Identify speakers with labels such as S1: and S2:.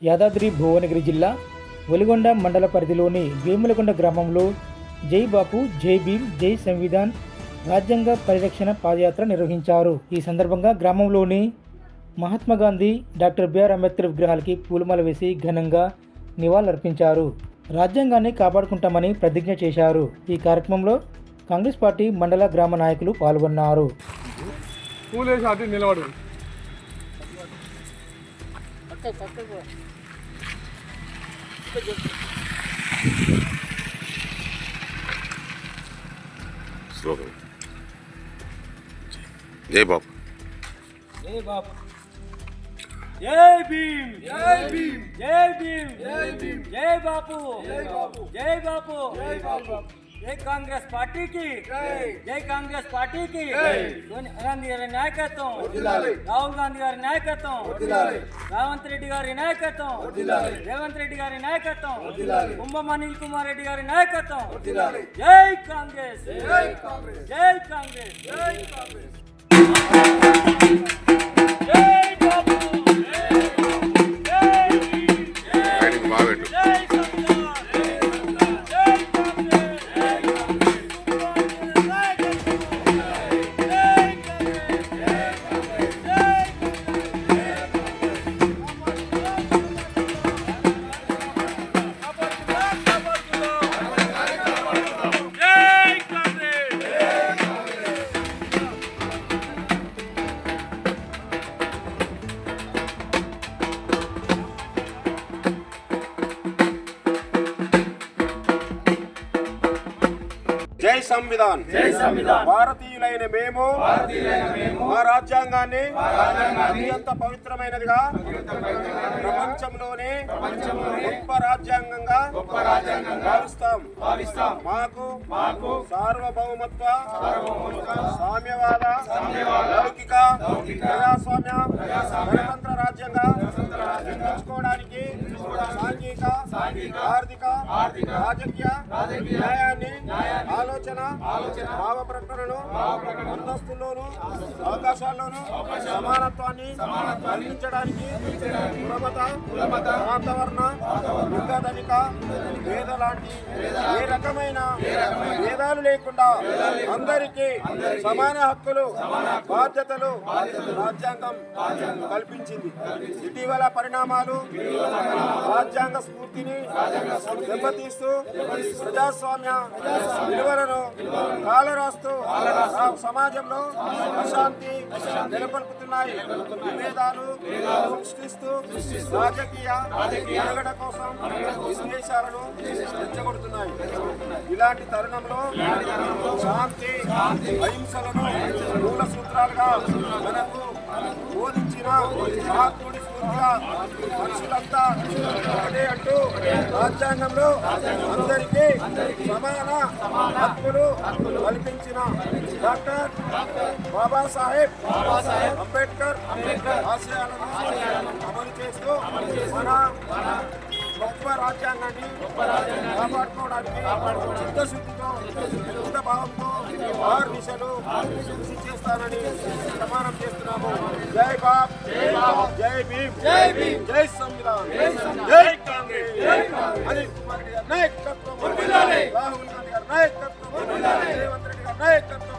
S1: యాదాద్రి భువనగిరి జిల్లా వెలిగొండ మండల పరిధిలోని వేములకొండ గ్రామంలో జై బాపు జై భీమ్ జై సంవిధాన్ రాజ్యాంగ పరిరక్షణ పాదయాత్ర నిర్వహించారు. ఈ సందర్భంగా గ్రామంలోని మహాత్మా గాంధీ, డాక్టర్ బిఆర్ అంబేద్కర్ విగ్రహాలకి పూలమాల వేసి ఘనంగా నివాళులర్పించారు. రాజ్యాంగాన్ని కాపాడుకుంటామని ప్రతిజ్ఞ చేశారు. ఈ కార్యక్రమంలో కాంగ్రెస్ పార్టీ మండల గ్రామ నాయకులు పాల్గొన్నారు.
S2: जय बापू,
S1: जय बापू, जय भीम, जय भीम, जय भीम, जय भीम, जय बापू, जय बापू, जय बापू, जय बापू, जय कांग्रेस पार्टी की जय कांग्रेस पार्टी की सोनिया गांधी गारी नायकत्వం రాహుల్ గాంధీ గారి నాయకత్వం రేవంత్ రెడ్డి గారి నాయకత్వం రేవంత్ రెడ్డి గారి నాయకత్వం కుంభం అనిల్ కుమార్ రెడ్డి గారి నాయకత్వం జై కాంగ్రెస్ జై కాంగ్రెస్ జై కాంగ్రెస్ జై కాంగ్రెస్ జై బాబు జై
S2: बाबेटू జై సంవిధాన్, జై సంవిధాన్. భారతీయులైన మేము మా రాజ్యాంగాన్ని అత్యంత పవిత్రమైనదిగా ప్రపంచంలోనే గొప్ప రాజ్యాంగంగా భావిస్తాం. మాకు సార్వభౌమత్వ, సామ్యవాద, లౌకిక, ప్రజాస్వామ్య, గణతంత్ర రాజ్యంగా నిర్మించుకోవడానికి సాంఘిక, ఆర్థిక, రాజకీయ న్యాయాన్ని ఆలోచన భావ ప్రకటనను అంతస్తుల్లోనూ అవకాశాల్లోనూ సమానత్వాన్ని కల్పించడానికి కులమత, ప్రాంతవర్ణ, లింగధనిక, వేద లాంటి ఏ రకమైన భేదాలు లేకుండా అందరికీ సమాన హక్కులు, బాధ్యతలు రాజ్యాంగం కల్పించింది. ఇటీవల పరిణామాలు రాజ్యాంగ స్ఫూర్తిని దెబ్బతీస్తూ ప్రజాస్వామ్య విలువలను కాలరాస్తూ సమాజంలో అశాంతి నెలకొల్పుతున్నాయి. విభేదాలు సృష్టిస్తూ రాజకీయ ఎదగడ కోసం విద్వేషాలను రెచ్చగొడుతున్నాయి. ఇలాంటి తరుణంలో శాంతి, అహింసలను మూల సూత్రాలుగా మనకు బోధించిన మహాత్ముడి స్ఫూర్తిగా మనుషులంతా ఒకటే అంటూ రాజ్యాంగంలో అందరికీ సమాన హక్కులు కల్పించిన డాక్టర్ బాబాసాహెబ్ అంబేద్కర్ ఆశయాలను అమలు చేస్తూ మన గొప్ప రాజ్యాంగాన్ని కాపాడుకోవడానికి చిత్తశుద్ధితో, చిత్త భావంతో 6 దిశలు కృషి చేస్తానని ప్రమాణం చేస్తున్నాము. జై బాప్, జై భీమ్, జై సంవిధాన్, జై కాంగ్రెస్. అనిల్ కుమార్ రెడ్డి గారి నాయకత్వం, రాహుల్ గాంధీ గారి నాయకత్వం, రేవంత్ రెడ్డి గారి నాయకత్వం.